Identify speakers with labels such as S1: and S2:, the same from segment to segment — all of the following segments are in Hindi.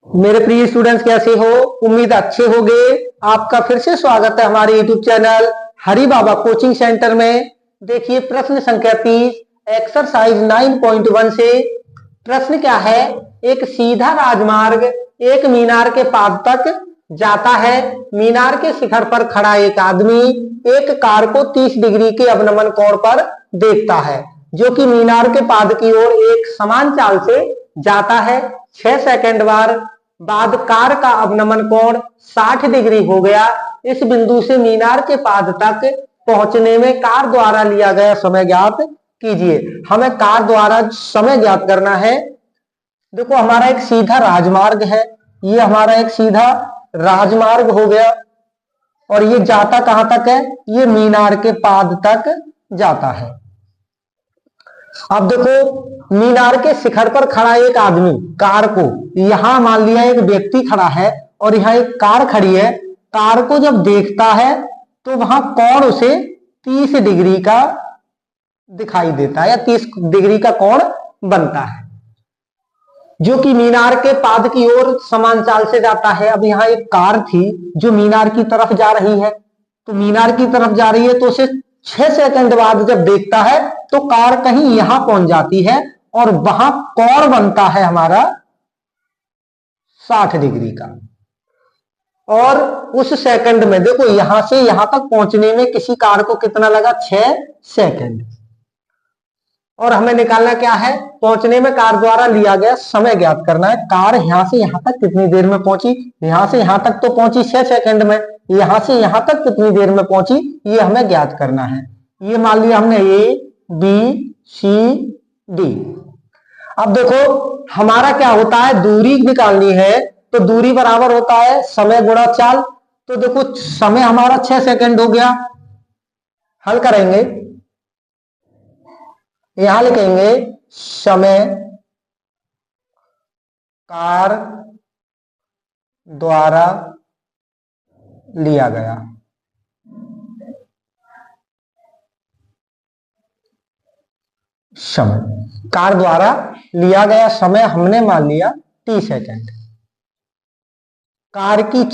S1: मेरे प्रिय स्टूडेंट्स, कैसे हो? उम्मीद अच्छे होंगे। आपका फिर से स्वागत है हमारे यूट्यूब चैनल हरि बाबा कोचिंग सेंटर में। देखिए प्रश्न संख्या 30 एक्सरसाइज 9.1 से प्रश्न क्या है। एक सीधा राजमार्ग एक मीनार के पाद तक जाता है। मीनार के शिखर पर खड़ा एक आदमी एक कार को 30 डिग्री के अवनमन कोण पर देखता है, जो कि मीनार के पाद की ओर एक समान चाल से जाता है। 6 सेकंड बाद कार का अवनमन कोण 60 डिग्री हो गया। इस बिंदु से मीनार के पाद तक पहुंचने में कार द्वारा लिया गया समय ज्ञात कीजिए। हमें कार द्वारा समय ज्ञात करना है। देखो हमारा एक सीधा राजमार्ग है, ये हमारा एक सीधा राजमार्ग हो गया और ये जाता कहां तक है? ये मीनार के पाद तक जाता है। अब देखो मीनार के शिखर पर खड़ा एक आदमी कार को, यहां मान लिया एक व्यक्ति खड़ा है और यहां एक कार खड़ी है। कार को जब देखता है तो वहां कोण उसे 30 डिग्री का दिखाई देता है या 30 डिग्री का कोण बनता है, जो कि मीनार के पाद की ओर समान चाल से जाता है। अब यहाँ एक कार थी जो मीनार की तरफ जा रही है, तो मीनार की तरफ जा रही है तो उसे 6 सेकंड बाद जब देखता है तो कार कहीं यहां पहुंच जाती है और वहां कोण बनता है हमारा 60 डिग्री का। और उस सेकंड में देखो यहां से यहां तक पहुंचने में किसी कार को कितना लगा? 6 सेकंड। और हमें निकालना क्या है? पहुंचने में कार द्वारा लिया गया समय ज्ञात करना है। कार यहां से यहां तक कितनी देर में पहुंची? यहां से यहां तक तो पहुंची 6 सेकंड में। यहां से यहां तक कितनी देर में पहुंची, ये हमें ज्ञात करना है। ये मान लिया हमने ए बी सी डी। अब देखो हमारा क्या होता है, दूरी निकालनी है तो दूरी बराबर होता है समय गुणा चाल। तो देखो समय हमारा 6 सेकंड हो गया। हल करेंगे, यहां लिखेंगे समय कार द्वारा लिया गया। समय कार द्वारा लिया गया समय हमने मान लिया 30 सेकंड। कार की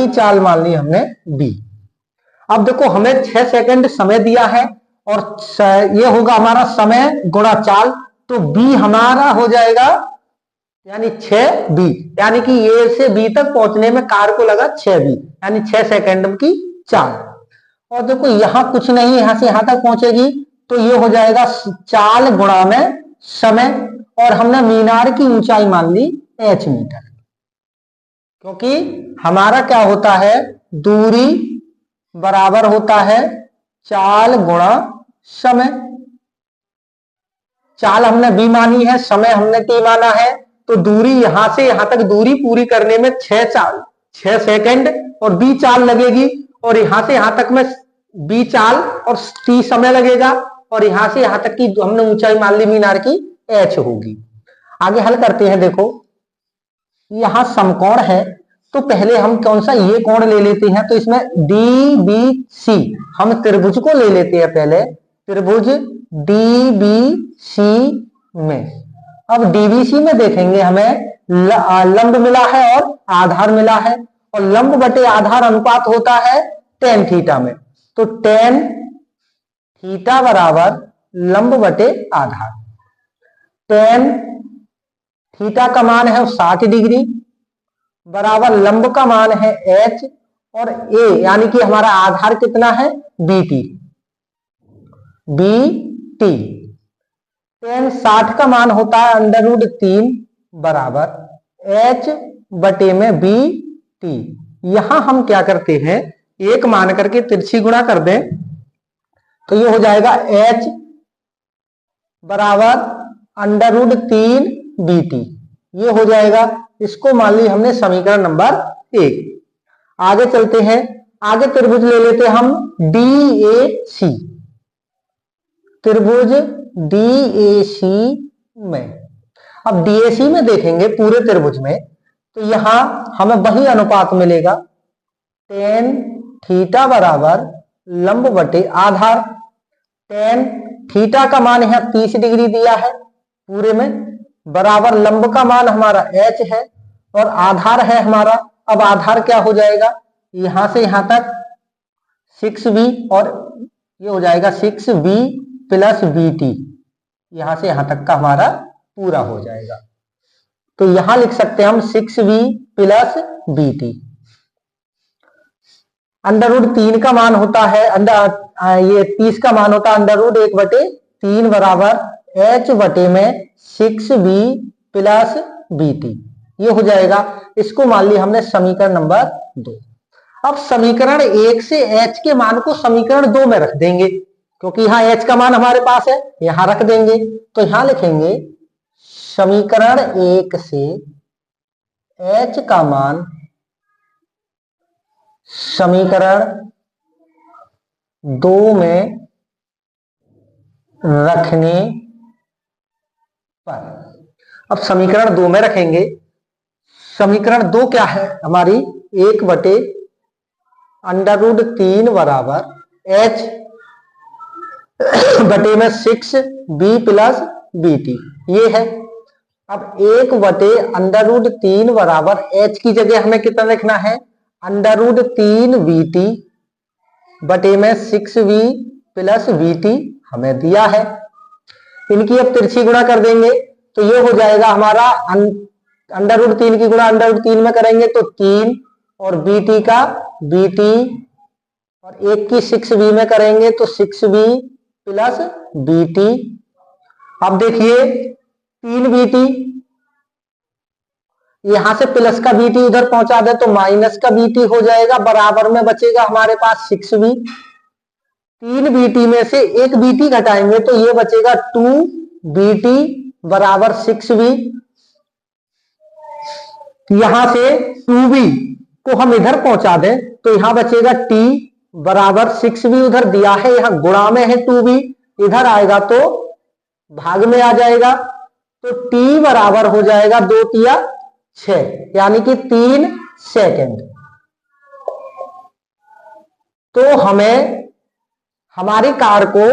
S1: चाल मान ली हमने b। अब देखो हमें 6 सेकंड समय दिया है और ये होगा हमारा समय गुणा चाल, तो b हमारा हो जाएगा यानी 6b, यानी कि a से b तक पहुंचने में कार को लगा 6b, यानी 6 सेकंड की चाल। और देखो यहां कुछ नहीं, यहां से यहां तक पहुंचेगी तो ये हो जाएगा चाल गुणा में समय। और हमने मीनार की ऊंचाई मान ली h मीटर, क्योंकि हमारा क्या होता है, दूरी बराबर होता है चाल गुणा समय। चाल हमने b मानी है, समय हमने t माना है, तो दूरी यहां से यहां तक दूरी पूरी करने में 6 सेकंड और b चाल लगेगी। और यहां से यहां तक में b चाल और t समय लगेगा। और यहां से यहां तक की हमने ऊंचाई मान ली मीनार की h होगी। आगे हल करते हैं। देखो यहां समकोण है तो पहले हम कौन सा ये कोण ले लेते हैं, तो इसमें DBC हम त्रिभुज को ले लेते हैं। पहले त्रिभुज DBC में, अब DBC में देखेंगे हमें लंब मिला है और आधार मिला है, और लंब बटे आधार अनुपात होता है tan थीटा में। तो tan थीटा बराबर लंब बटे आधार। tan थीटा का मान है 60 डिग्री बराबर लंब का मान है h और a, यानी कि हमारा आधार कितना है? BT। tan 60 का मान होता है √3 बराबर h बटे में BT। यहां हम क्या करते हैं, एक मान करके तिरछी गुणा कर दें तो ये हो जाएगा h बराबर √3 BT। ये हो जाएगा, इसको मान ली हमने समीकरण नंबर 1। आगे चलते हैं, आगे त्रिभुज ले लेते हैं हम DAC। त्रिभुज DAC में, अब DAC में देखेंगे पूरे त्रिभुज में तो यहां हमें वही अनुपात मिलेगा tan थीटा बराबर लंब बटे आधार। tan थीटा का मान यहां 30 डिग्री दिया है पूरे में बराबर लंब का मान हमारा h है और आधार है हमारा, अब आधार क्या हो जाएगा, यहां से यहां तक 6b और ये हो जाएगा 6b प्लस bt, यहां से यहां तक का हमारा पूरा हो जाएगा। तो यहां लिख सकते हैं हम 6b plus bt। Under root 3 का मान होता है ये 30 का मान होता है अंडर रूट 1/3 बराबर h बटे में 6b प्लस bt, ये हो जाएगा। इसको मान लिया हमने समीकरण नंबर 2। अब समीकरण 1 से h के मान को समीकरण 2 में रख देंगे, क्योंकि यहां h का मान हमारे पास है, यहां रख देंगे। तो यहां लिखेंगे समीकरण 1 से h का मान समीकरण 2 में रखने पर, अब समीकरण 2 में रखेंगे। समीकरण 2 क्या है हमारी, 1/√3 बराबर h बटे में 6b प्लस bt, ये है। अब 1/√3 बराबर h की जगह हमें कितना लिखना है, √3bt बटे में 6b प्लस bt हमें दिया है। इनकी अब तिरछी गुणा कर देंगे तो ये हो जाएगा हमारा √3 की गुणा √3 में करेंगे तो 3 और bt का bt और 1 की 6b में करेंगे तो 6b प्लस bt। अब देखिए 3bt, यहां से प्लस का bt उधर पहुंचा दे तो माइनस का bt हो जाएगा, बराबर में बचेगा हमारे पास 6b। 3bt में से एक bt घटाएंगे तो ये बचेगा 2bt बराबर 6b। यहां से 2b को हम इधर पहुंचा दें तो यहां बचेगा t बराबर 6b, उधर दिया है यहां गुणा में है 2b, इधर आएगा तो भाग में आ जाएगा, तो t बराबर हो जाएगा 2 तिया 6, यानी कि 3 सेकेंड। तो हमें हमारी कार को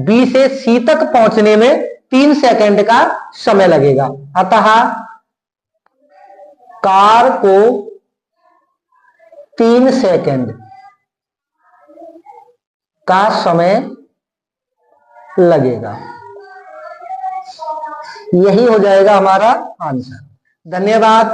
S1: B से C तक पहुंचने में 3 सेकेंड का समय लगेगा। अतः कार को 3 सेकेंड का समय लगेगा। यही हो जाएगा हमारा आंसर। धन्यवाद।